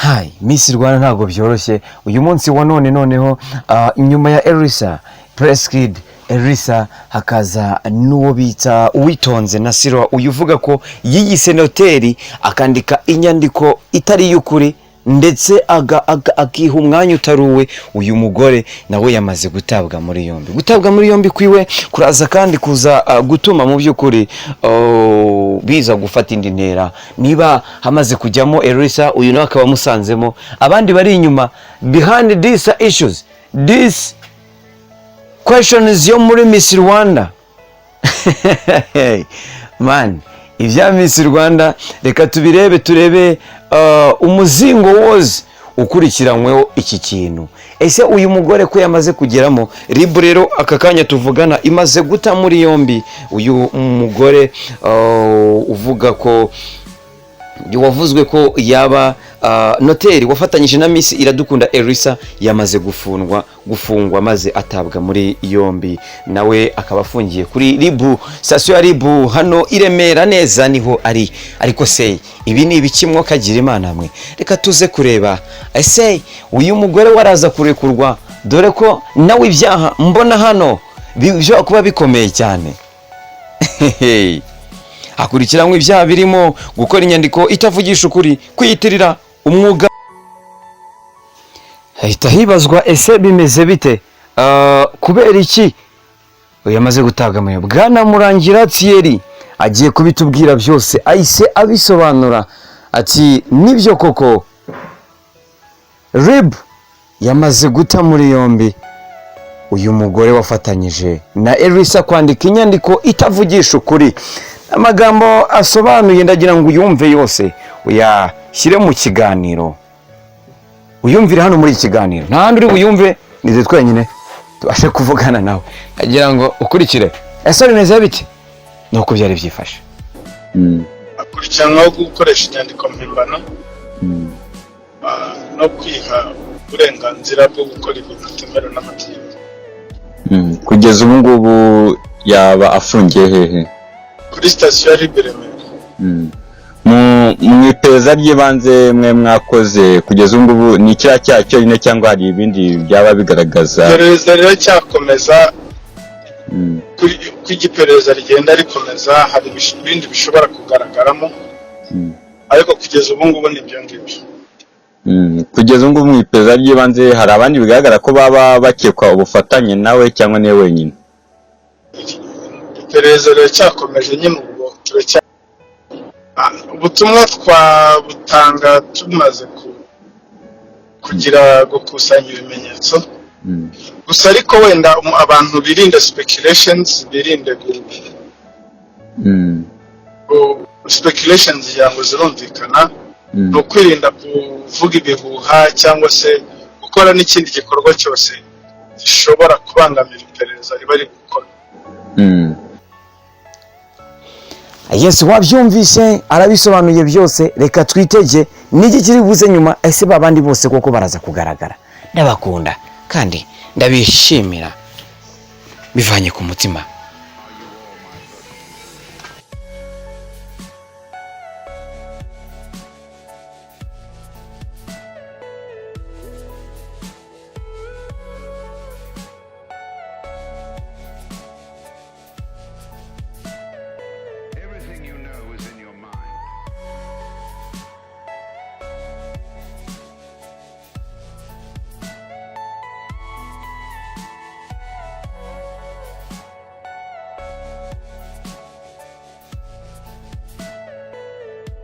Hai, Miss Rwanda ntabwo byoroshye. Uyu munsi wa noneho inyuma ya Elisa, Press Kid, Elisa hakaza n'uwo bita Uwitonze Nasira, uyuvuga ko yiyise noteri akandika inyandiko itari y'ukuri ndetse akiha umwanya utaruwe. Uyu mugore nawe yamaze gutabwa muri yombi. Gutabwa muri yombi kwiwe kuraza kandi kuza gutuma mu by'ukuri biza gufata indi ntera. Niba hamaze kujyamo Elisa, uyu nawe akaba musanzemo abandi bari inyuma. Behind these issues, this questions yo muri Miss Rwanda. Man, ibya Miss Rwanda reka tubirebe, turebe umuzingo woze ukurikiranyweho iki kintu. Ese uyu mugore ko yamaze kugeramo, ribu rero aka kanya tuvugana imaze guta muri yombi uyu mugore uvuga ko wavuzwe ko yaba noteri wafatanyije na Miss Iradukunda Elisa, yamaze gufungwa maze atabwa muri yombi. Nawe akaba afungiye kuri ribu, station ya ribu hano Iremera neza niho ari. Ariko se ibi ni ibikimwo kagira Imana mwe, reka tuze kureba ese uyu mugore waraza kurekurwa, dore ko nawe ibyaha mbona hano byo kuba bikomeye cyane. Hakurikiranwe ibyaha birimo gukora inyandiko itavugisha ukuri, kwiyitirira umwuga. Hahita hibazwa ese bimeze bite, kubera iki yamaze gutabwa muri yombi. Bwana Murangira Thierry agiye kubitubwira byose, ahise abisobanura ati nibyo koko RIB yamaze guta muri yombi uyu mugore wafatanyije na Elisa kwandika inyandiko itavugisha ukuri. Amagambo asobanuye ndagira ngo uyumve yose, uyashyire mu kiganiro, uyumvire hano muri kiganiro, nta handi uri buyumve, nize twenyine tubashe kuvugana nawe. Ndagira ngo ukurikire ese bimeze bite nuko byari byifashe. Akurikiranwaho gukoresha inyandiko mpimbano no kwiha uburenganzira bwo gukora ibintu bitemewe n'amategeko. Kugeza ubu ngubu yaba afungiye hehe? Kuri station ya Remera. Mu iperereza ry'ibanze mwe mwakoze kugeza ubu ngubu ni cya cyonyine cyangwa hari ibindi byaba bigaragaza? Iperereza rero cyakomeza, iperereza rigenda rikomeza, hari ibindi bishobora kugaragaramo, ariko kugeza ubu ngubu ni ibyo ngibyo. Kugeza ubu ngubu mu iperereza ry'ibanze hari abandi bigaragara ko baba bakekwa ubufatanye nawe cyangwa niwe wenyine? Iperereza rero cyakomeje nyine, ubwo ubutumwa twabutanga tumaze kugira gukusanya ibimenyetso. Gusa ariko wenda abantu birinde speculations, birinde speculations yango zirumvikana, no kwirinda kuvuga ibihuha cyangwa se gukora n'ikindi gikorwa cyose gishobora kubangamira iperereza riba riri gukora. Yes, wabyumvise arabisobanuye byose. Reka twitege niki kiri buze nyuma. Ese babandi bose koko baraza kugaragara? Ndabakunda kandi ndabishimira bivanye ku mutima.